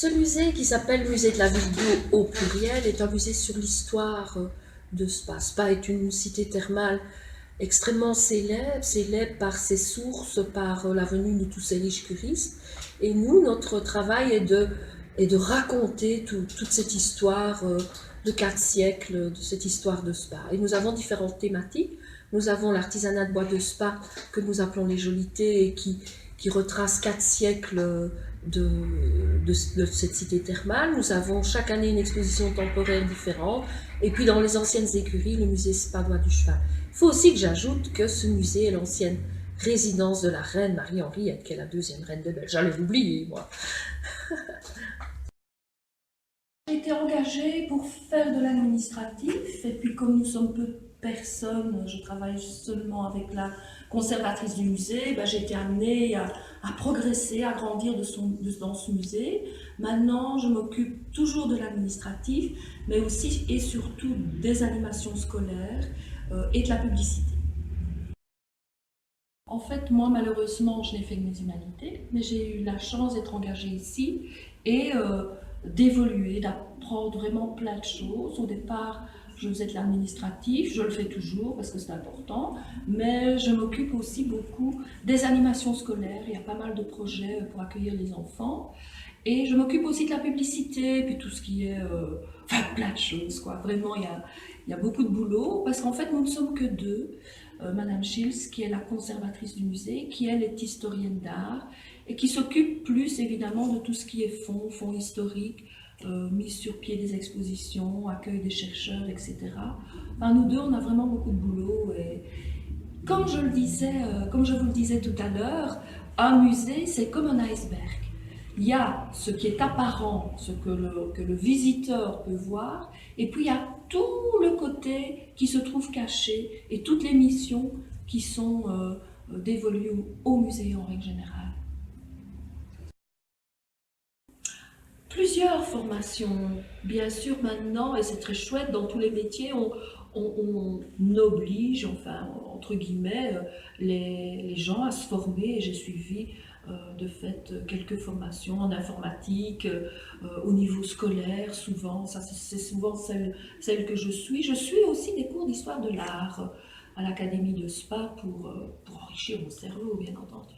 Ce musée, qui s'appelle Musée de la Ville d'Eau au pluriel, est un musée sur l'histoire de Spa. Spa est une cité thermale extrêmement célèbre, célèbre par ses sources, par la venue de tous ces riches curistes. Et nous, notre travail est de raconter toute cette histoire de 4 siècles, de cette histoire de Spa. Et nous avons différentes thématiques. Nous avons l'artisanat de bois de Spa, que nous appelons les Jolités, et qui retrace 4 siècles de cette cité thermale. Nous avons chaque année une exposition temporaire différente. Et puis dans les anciennes écuries, le musée Spadois du Cheval. Il faut aussi que j'ajoute que ce musée est l'ancienne résidence de la reine Marie-Henriette, qui est la 2e reine de Belgique. J'allais l'oublier, moi. J'ai été engagée pour faire de l'administratif, et puis comme nous sommes peu de personnes, je travaille seulement avec la conservatrice du musée, j'ai été amenée à progresser, à grandir dans ce musée. Maintenant, je m'occupe toujours de l'administratif, mais aussi et surtout des animations scolaires et de la publicité. En fait, moi, malheureusement, je n'ai fait que mes humanités, mais j'ai eu la chance d'être engagée ici et d'évoluer, d'apprendre vraiment plein de choses. Au départ, je faisais de l'administratif, je le fais toujours parce que c'est important, mais je m'occupe aussi beaucoup des animations scolaires. Il y a pas mal de projets pour accueillir les enfants. Et je m'occupe aussi de la publicité, puis tout ce qui est... enfin, plein de choses, quoi. Vraiment, il y a beaucoup de boulot, parce qu'en fait, nous ne sommes que deux. Madame Schilz, qui est la conservatrice du musée, qui elle est historienne d'art, et qui s'occupe plus évidemment de tout ce qui est fonds historiques, mise sur pied des expositions, accueil des chercheurs, etc. Enfin, nous deux, on a vraiment beaucoup de boulot. Et comme je vous le disais tout à l'heure, un musée, c'est comme un iceberg. Il y a ce qui est apparent, ce que le visiteur peut voir, et puis il y a tout le côté qui se trouve caché et toutes les missions qui sont dévolues au musée en règle générale. Plusieurs formations, bien sûr maintenant, et c'est très chouette, dans tous les métiers, on oblige, enfin, entre guillemets, les gens à se former, et j'ai suivi de fait quelques formations en informatique, au niveau scolaire, souvent, c'est souvent celle que je suis. Je suis aussi des cours d'histoire de l'art à l'Académie de Spa pour enrichir mon cerveau, bien entendu.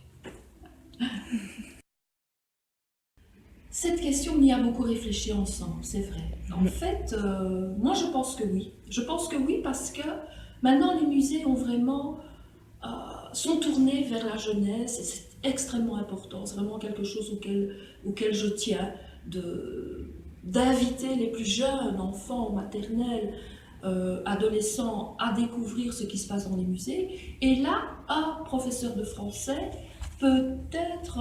Cette question, on y a beaucoup réfléchi ensemble, c'est vrai. En fait, moi je pense que oui. Je pense que oui parce que maintenant les musées ont vraiment, sont tournés vers la jeunesse, et c'est extrêmement important. C'est vraiment quelque chose auquel je tiens, d'inviter les plus jeunes, enfants, maternels, adolescents, à découvrir ce qui se passe dans les musées. Et là, un professeur de français peut être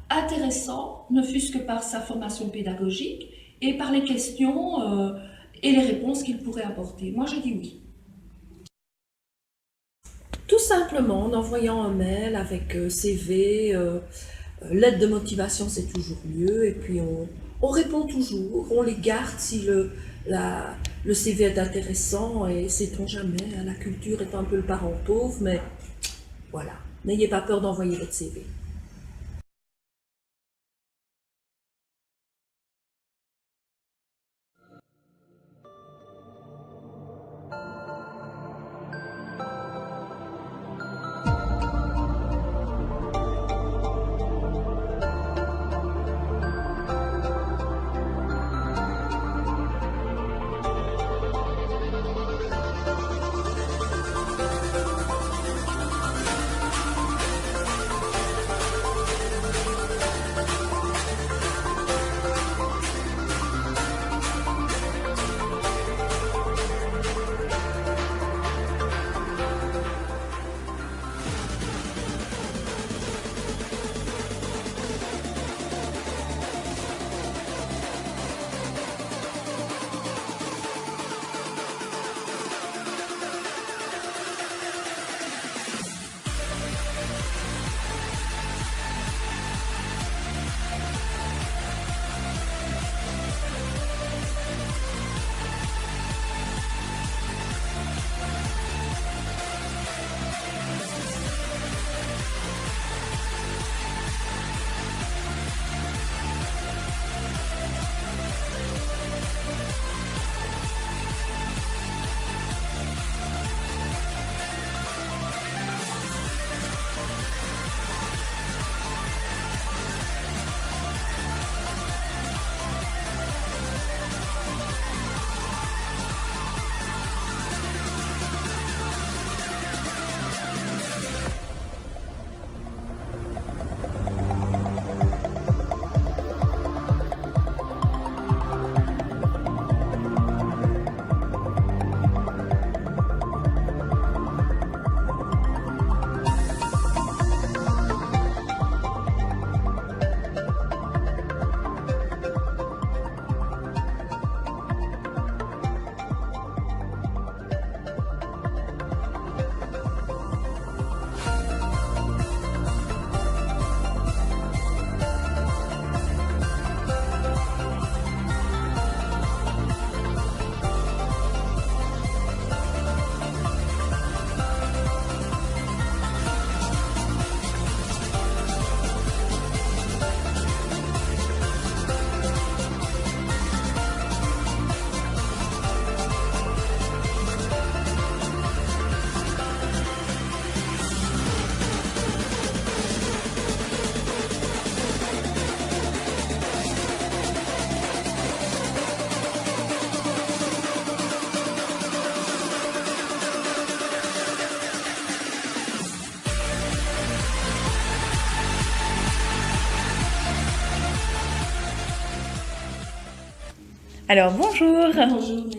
intéressant, ne fût-ce que par sa formation pédagogique et par les questions et les réponses qu'il pourrait apporter. Moi, je dis oui. Tout simplement en envoyant un mail avec CV, lettre de motivation, c'est toujours mieux, et puis on répond toujours, on les garde si le CV est intéressant, et sait-on jamais, la culture est un peu le parent pauvre, mais voilà, n'ayez pas peur d'envoyer votre CV. Alors bonjour. Bonjour.